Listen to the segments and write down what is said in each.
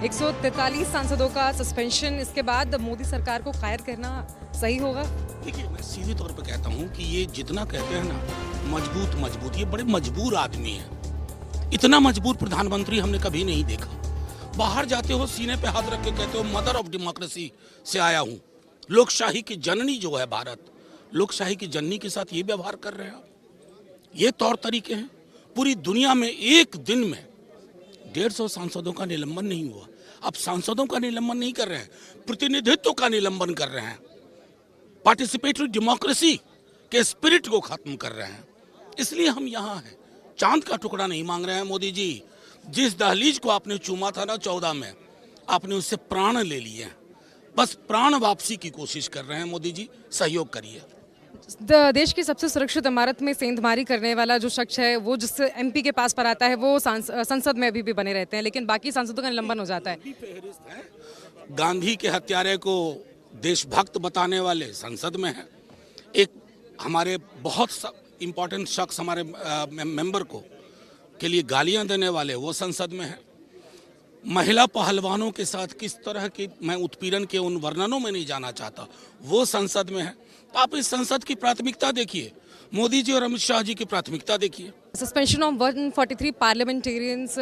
143 सांसदों का सस्पेंशन, इसके बाद मोदी सरकार को कायर कहना सही होगा? देखिए, मैं सीधे तौर पे कहता हूँ कि ये जितना कहते हैं ना मजबूत, ये बड़े मजबूर आदमी है। इतना मजबूर प्रधानमंत्री हमने कभी नहीं देखा। बाहर जाते हो सीने पे हाथ रख के कहते हो मदर ऑफ डेमोक्रेसी से आया हूँ, लोकशाही की जननी जो है भारत, लोकशाही की जननी के साथ ये व्यवहार कर रहे हैं आप। ये तौर तरीके हैं। पूरी दुनिया में एक दिन में 150 सांसदों का निलंबन नहीं हुआ। अब सांसदों का निलंबन नहीं कर रहे हैं, प्रतिनिधित्व का निलंबन कर रहे हैं, पार्टिसिपेटरी डेमोक्रेसी के स्पिरिट को खत्म कर रहे हैं। इसलिए हम यहाँ हैं। चांद का टुकड़ा नहीं मांग रहे हैं मोदी जी। जिस दहलीज को आपने चूमा था ना 14 में, आपने उससे प्राण ले लिए हैं। बस प्राण वापसी की कोशिश कर रहे हैं मोदी जी, सहयोग करिए। देश की सबसे सुरक्षित इमारत में सेंधमारी करने वाला जो शख्स है, वो जिस एमपी के पास पर आता है, वो संसद में अभी भी बने रहते हैं, लेकिन बाकी सांसदों का निलंबन हो जाता है। गांधी के हत्यारे को देशभक्त बताने वाले संसद में हैं। एक हमारे बहुत इम्पोर्टेंट शख्स हमारे मेंबर को के लिए गालियां देने वाले वो संसद में हैं। महिला पहलवानों के साथ किस तरह की, मैं उत्पीड़न के उन वर्णनों में नहीं जाना चाहता, वो संसद में है। तो आप इस संसद की प्राथमिकता देखिए, मोदी जी और अमित शाह जी की प्राथमिकता देखिए। Suspension of 143 parliamentarians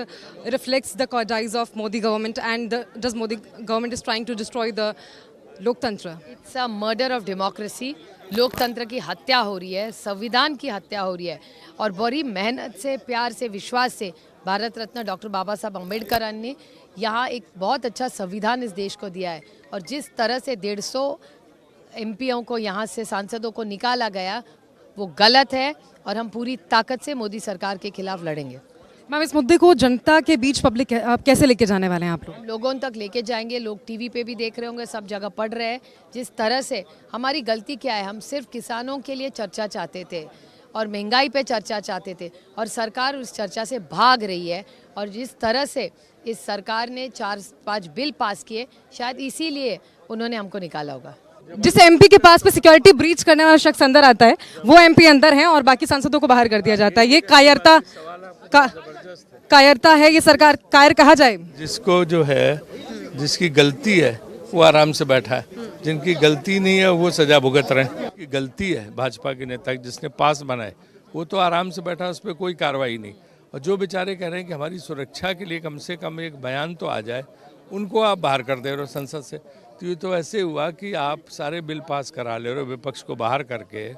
reflects the cowardice of Modi government, and does Modi government is trying to destroy the लोकतंत्र? It's a murder of democracy. लोकतंत्र की हत्या हो रही है, संविधान की हत्या हो रही है, और बड़ी मेहनत से, प्यार से, विश्वास से भारत रत्न डॉक्टर बाबा साहब अम्बेडकर ने यहाँ एक बहुत अच्छा संविधान इस देश को दिया है। और जिस तरह से 150 एमपीओं को यहाँ से, सांसदों को निकाला गया, वो गलत है, और हम पूरी ताकत से मोदी सरकार के खिलाफ लड़ेंगे। मैम, इस मुद्दे को जनता के बीच पब्लिक आप कैसे लेके जाने वाले हैं आप लोग? लोगों तक लेके जाएंगे। लोग टीवी पे भी देख रहे होंगे, सब जगह पढ़ रहे हैं जिस तरह से। हमारी गलती क्या है? हम सिर्फ किसानों के लिए चर्चा चाहते थे और महंगाई पे चर्चा चाहते थे, और सरकार उस चर्चा से भाग रही है। और जिस तरह से इस सरकार ने 4-5 बिल पास किए, शायद इसीलिए उन्होंने हमको निकाला होगा। जिस एमपी के पास पे सिक्योरिटी ब्रीच करने वाला शख्स अंदर आता है, वो एमपी अंदर है और बाकी सांसदों को बाहर कर दिया जाता है। ये कायरता है। ये सरकार कायर कहा जाए? जिसको जो है, जिसकी गलती है वो आराम से बैठा है, जिनकी गलती नहीं है वो सजा भुगत रहे हैं। की गलती है भाजपा के नेता जिसने पास बनाए, वो तो आराम से बैठा, उस पर कोई कार्रवाई नहीं। और जो बेचारे कह रहे हैं कि हमारी सुरक्षा के लिए कम से कम एक बयान तो आ जाए, उनको आप बाहर कर दे रहे हो संसद से। तो ये तो ऐसे हुआ कि आप सारे बिल पास करा ले रहे हो विपक्ष को बाहर करके,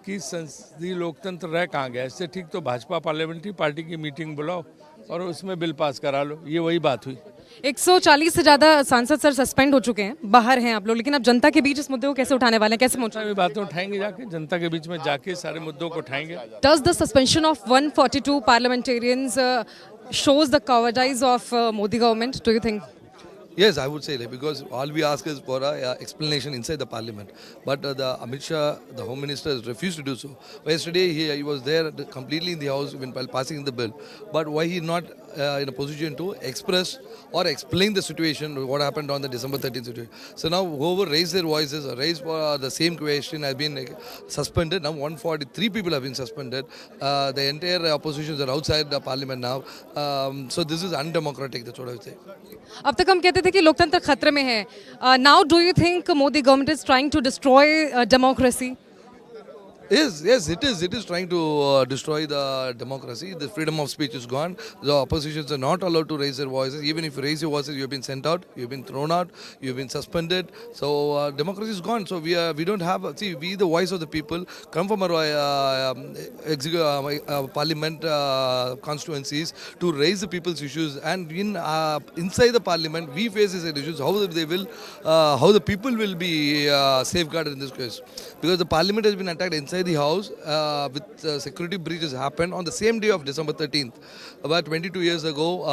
कि संसदीय लोकतंत्र रह कहाँ गया। इससे ठीक तो भाजपा पार्लियामेंट्री पार्टी की मीटिंग बुलाओ और उसमें बिल पास करा लो। ये वही बात हुई। 140 से ज्यादा सांसद सर सस्पेंड हो चुके हैं, बाहर हैं आप लोग, लेकिन अब जनता के बीच इस मुद्दे को कैसे उठाने वाले हैं, कैसे पहुंचाने? बातें उठाएंगे, जाके जनता के बीच में जाके सारे मुद्दों को उठाएंगे। Does the suspension of 142 parliamentarians shows the cowardice of Modi government? Do you think? Yes, I would say that, because all we ask is for a explanation inside the parliament. But the Amit Shah, the Home Minister, has refused to do so. Yesterday he was there completely in the house while passing the bill. But why he not in a position to express or explain the situation, what happened on the December 13th situation. So now whoever raised their voices or raised for the same question has been suspended. Now 143 people have been suspended. The entire oppositions are outside the parliament now. So this is undemocratic, that's what I would say. अब तक हम कहते थे कि लोकतंत्र खतरे में है. Now do you think Modi government is trying to destroy democracy? Yes, it is. It is trying to destroy the democracy. The freedom of speech is gone. The oppositions are not allowed to raise their voices. Even if you raise your voices, you have been sent out, you have been thrown out, you have been suspended. So democracy is gone. So we don't have. See, we the voice of the people come from our parliament constituencies to raise the people's issues. And inside the parliament, we face these issues. How the people will be safeguarded in this case, because the parliament has been attacked inside the house with security breaches happened on the same day of December 13th. About 22 years ago,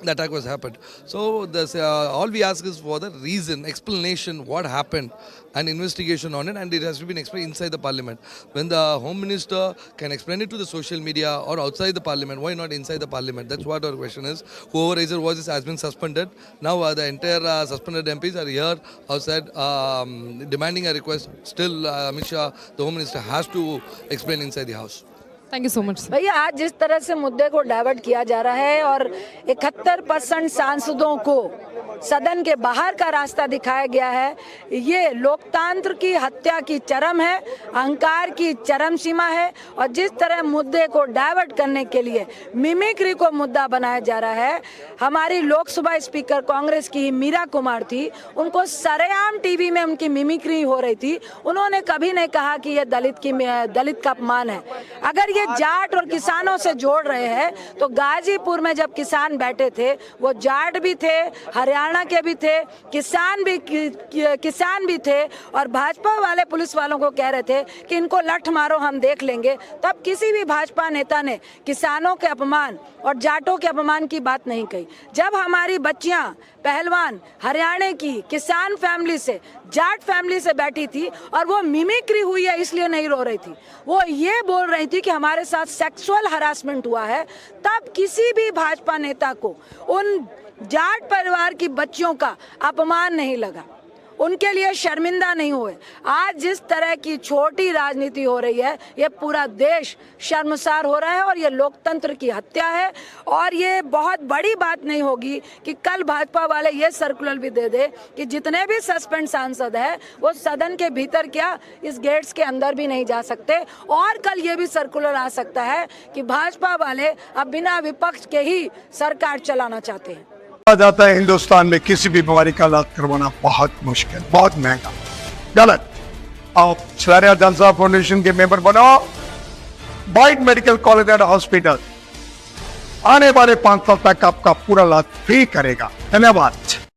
the attack was happened. So all we ask is for the reason, explanation, what happened, and investigation on it, and it has to be explained inside the parliament. When the Home Minister can explain it to the social media or outside the parliament, why not inside the parliament? That's what our question is. Whoever raised their voices has been suspended. Now the entire suspended MPs are here outside demanding a request. Still, Amit Shah, the Home Minister, has to explain inside the house. Thank you so much. भैया आज जिस तरह से मुद्दे को divert किया जा रहा है और 71% सांसदों को सदन के बाहर का रास्ता दिखाया गया है, ये लोकतंत्र की हत्या की चरम है, अहंकार की चरम सीमा है। और जिस तरह मुद्दे को डाइवर्ट करने के लिए मिमिक्री को मुद्दा बनाया जा रहा है, हमारी लोकसभा स्पीकर कांग्रेस की मीरा कुमार थी, उनको सरेआम टीवी में उनकी मिमिक्री हो रही थी। उन्होंने कभी नहीं कहा कि ये दलित का अपमान है। अगर ये जाट और किसानों से जोड़ रहे हैं तो गाजीपुर में जब किसान बैठे थे वो जाट भी थे, हरियाणा के भी थे, किसान भी थे, और भाजपा वाले पुलिस वालों को कह रहे थे कि इनको लठ मारो हम देख लेंगे। तब किसी भी भाजपा नेता ने किसानों के अपमान और जाटों के अपमान की बात नहीं कही। जब हमारी बच्चियां पहलवान हरियाणा की किसान फैमिली से जाट फैमिली से बैठी थी और वो मिमिक्री हुई है इसलिए नहीं रो रही थी, वो ये बोल रही थी कि हमारे साथ सेक्सुअल हरासमेंट हुआ है, तब किसी भी भाजपा नेता को उन जाट परिवार की बच्चियों का अपमान नहीं लगा, उनके लिए शर्मिंदा नहीं हुए। आज जिस तरह की छोटी राजनीति हो रही है, ये पूरा देश शर्मसार हो रहा है और ये लोकतंत्र की हत्या है। और ये बहुत बड़ी बात नहीं होगी कि कल भाजपा वाले ये सर्कुलर भी दे दे कि जितने भी सस्पेंड सांसद हैं वो सदन के भीतर क्या इस गेट्स के अंदर भी नहीं जा सकते। और कल ये भी सर्कुलर आ सकता है कि भाजपा वाले अब बिना विपक्ष के ही सरकार चलाना चाहते हैं। कहा जाता है हिंदुस्तान में किसी भी बीमारी का इलाज करवाना बहुत मुश्किल, बहुत महंगा। गलत। आप शहरिया जलसा फाउंडेशन के मेंबर बनो, बाइट मेडिकल कॉलेज एंड हॉस्पिटल आने वाले 5 साल तक आपका पूरा इलाज फ्री करेगा। धन्यवाद।